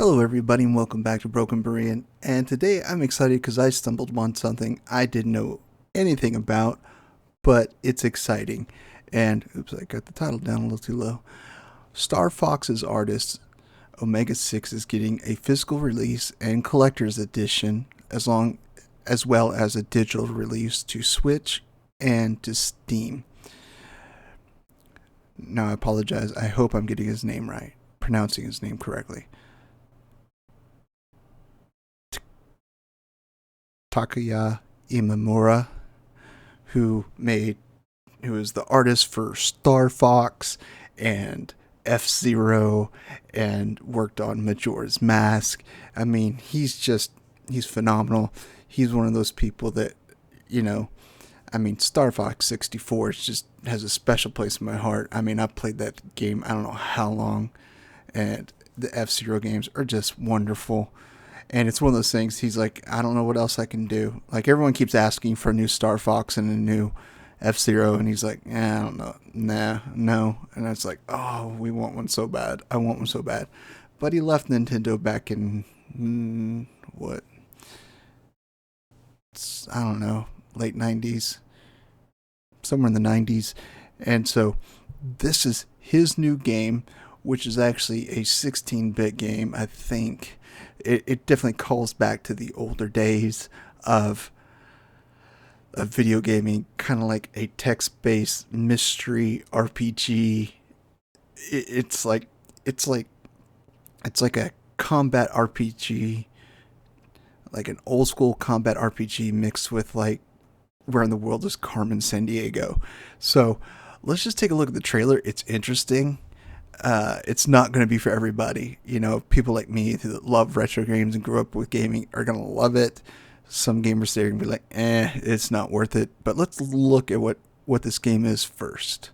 Hello everybody and welcome back to Broken Berean, and today I'm excited because I stumbled upon something I didn't know anything about, but it's exciting. And oops, I got the title down a little too low. Star Fox's artist Omega 6 is getting a physical release and collector's edition as well as a digital release to Switch and to Steam. Now I apologize, I hope I'm getting his name right, pronouncing his name correctly. Takaya Imamura, who is the artist for Star Fox and F-Zero and worked on Majora's Mask. I mean, he's phenomenal. He's one of those people that, Star Fox 64 just has a special place in my heart. I mean, I've played that game I don't know how long, and the F-Zero games are just wonderful. And it's one of those things, he's like, I don't know what else I can do. Like, everyone keeps asking for a new Star Fox and a new F-Zero, and he's like, I don't know. Nah, no. And it's like, oh, we want one so bad. I want one so bad. But he left Nintendo back in, what? I don't know, late 90s. Somewhere in the 90s. And so, this is his new game, which is actually a 16-bit game, I think. It definitely calls back to the older days of video gaming, kind of like a text-based mystery RPG. It's like a combat RPG, like an old school combat RPG mixed with like where in the world is Carmen Sandiego. So let's just take a look at the trailer. It's interesting. It's not going to be for everybody. People like me who love retro games and grew up with gaming are going to love it. Some gamers there are going to be like, it's not worth it. But let's look at what this game is first.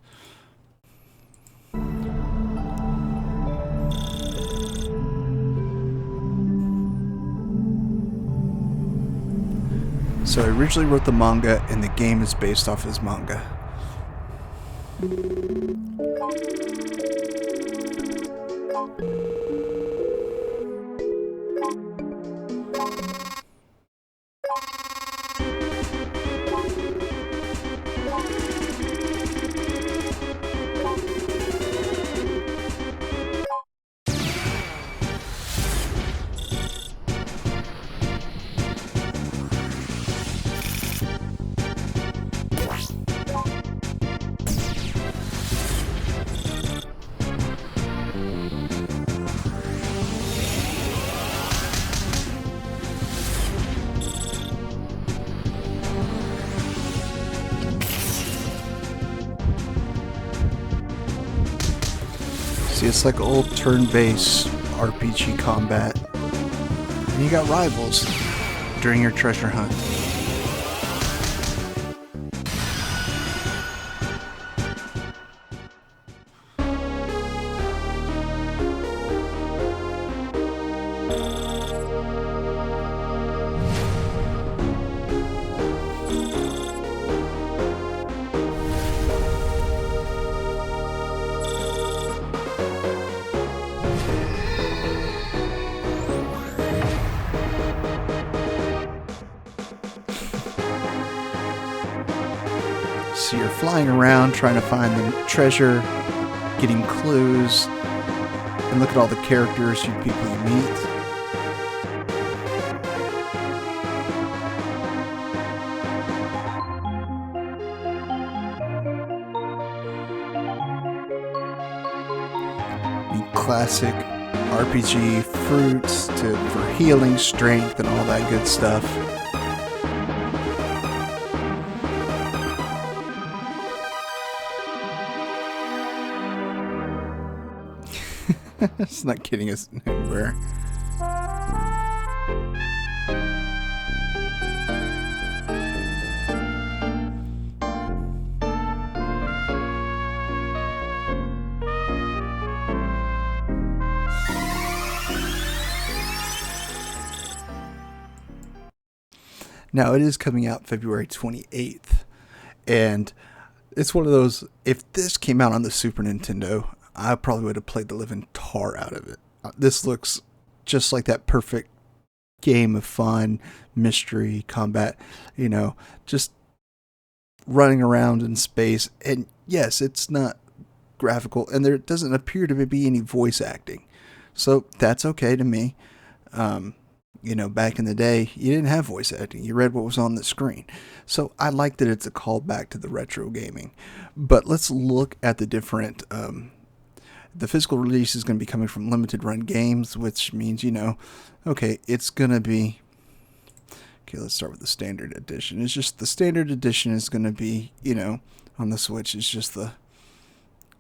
So I originally wrote the manga, and the game is based off his manga. See, it's like old turn-based RPG combat. And you got rivals during your treasure hunt. So you're flying around trying to find the treasure, getting clues, and look at all the characters and people you meet. Classic RPG fruits for healing, strength, and all that good stuff. It's not getting us anywhere. Now, it is coming out February 28th, and it's one of those, if this came out on the Super Nintendo, I probably would have played the living tar out of it. This looks just like that perfect game of fun, mystery, combat, just running around in space. And yes, it's not graphical, and there doesn't appear to be any voice acting. So that's okay to me. Um, back in the day, you didn't have voice acting. You read what was on the screen. So I like that it's a callback to the retro gaming. But let's look at the different. The physical release is going to be coming from limited run games, which means, okay, it's going to be. Okay, let's start with the standard edition. It's just the standard edition is going to be, on the Switch, it's just the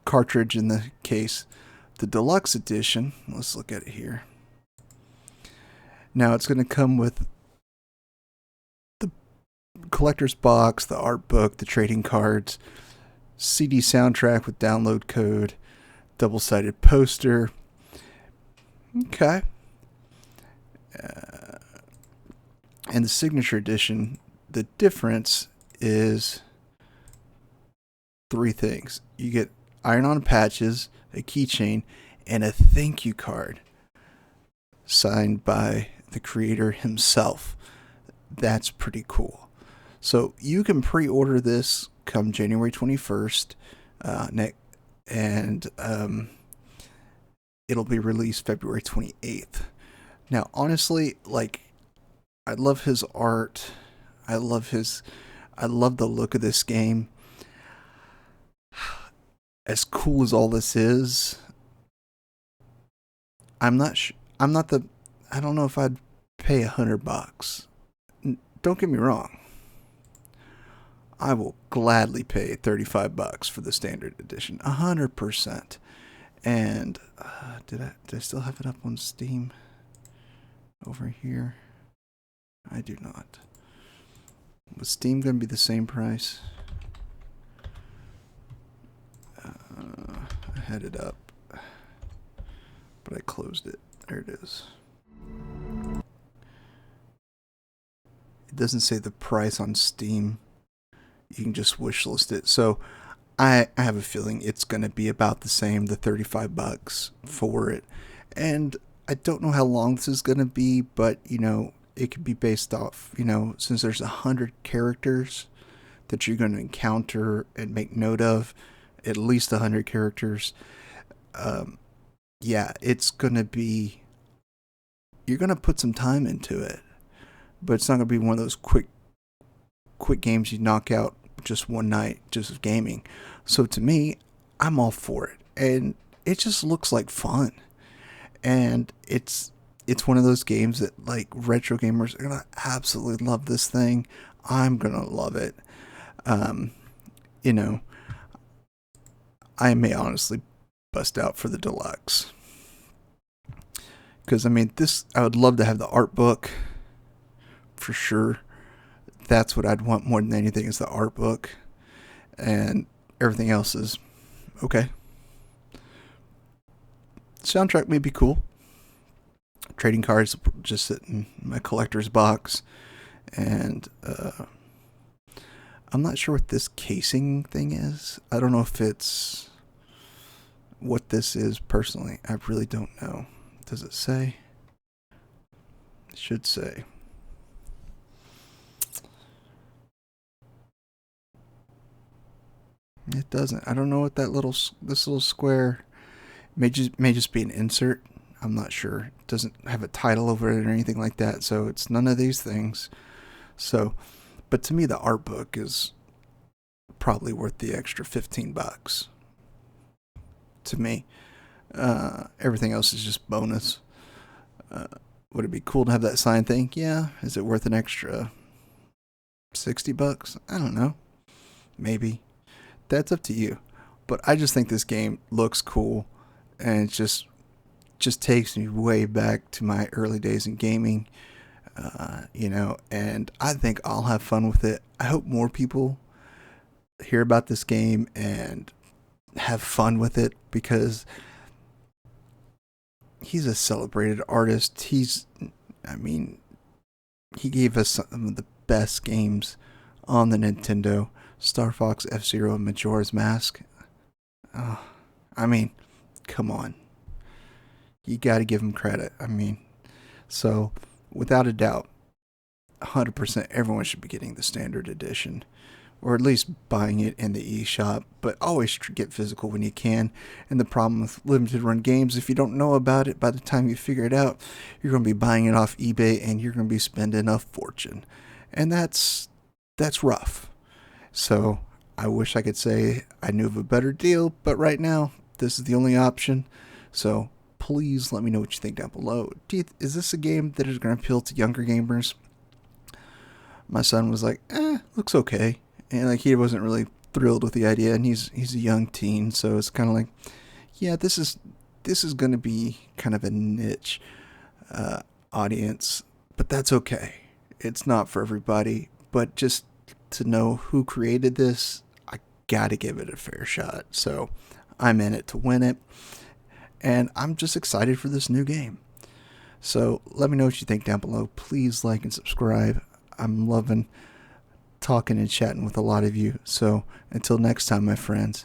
cartridge in the case. The deluxe edition, let's look at it here. Now it's going to come with the collector's box, the art book, the trading cards, CD soundtrack with download code, double-sided poster. Okay. And the signature edition, the difference is 3 things. You get iron-on patches, a keychain, and a thank you card signed by the creator himself. That's pretty cool. So you can pre-order this come January 21st, and it'll be released February 28th. Now, honestly, I love his art. I love the look of this game. As cool as all this is, I don't know if I'd pay $100. Don't get me wrong. I will gladly pay $35 for the standard edition, 100%. And did I still have it up on Steam over here? I do not. Was Steam going to be the same price? I had it up, but I closed it. There it is. It doesn't say the price on Steam. You can just wishlist it. So I have a feeling it's going to be about the same, the $35 for it. And I don't know how long this is going to be, but, it could be based off, since there's 100 characters that you're going to encounter and make note of, at least 100 characters. Yeah, it's going to be, you're going to put some time into it, but it's not going to be one of those quick games you knock out just one night, just gaming. So to me, I'm all for it. And it just looks like fun. And it's one of those games that, retro gamers are going to absolutely love this thing. I'm going to love it. I may honestly bust out for the deluxe. Because, I would love to have the art book. For sure. That's what I'd want more than anything, is the art book. And everything else is okay. Soundtrack may be cool. Trading cards just sit in my collector's box. And I'm not sure what this casing thing is. I don't know if it's what this is personally. I really don't know. Does it say? It should say. It doesn't. I don't know what this little square may just be an insert. I'm not sure. It doesn't have a title over it or anything like that. So it's none of these things. So, but to me, the art book is probably worth the extra $15. To me, everything else is just bonus. Would it be cool to have that signed thing? Yeah. Is it worth an extra $60? I don't know. Maybe. That's up to you. But I just think this game looks cool, and it just takes me way back to my early days in gaming, and I think I'll have fun with it. I hope more people hear about this game and have fun with it, because he's a celebrated artist. He gave us some of the best games on the Nintendo. Star Fox, F-Zero, and Majora's Mask. Oh, come on. You gotta give him credit. So, without a doubt, 100% everyone should be getting the standard edition, or at least buying it in the eShop, but always get physical when you can. And the problem with limited run games, if you don't know about it, by the time you figure it out, you're going to be buying it off eBay and you're going to be spending a fortune. And that's rough. So I wish I could say I knew of a better deal, but right now, this is the only option. So please let me know what you think down below. Is this a game that is going to appeal to younger gamers? My son was like, looks okay. And like he wasn't really thrilled with the idea, and he's a young teen, so it's kind of like, yeah, this is going to be kind of a niche audience, but that's okay. It's not for everybody, but just to know who created this, I gotta give it a fair shot. So I'm in it to win it, and I'm just excited for this new game. So let me know what you think down below. Please like and subscribe. I'm loving talking and chatting with a lot of you. So until next time, my friends,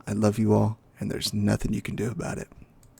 I love you all, and there's nothing you can do about it.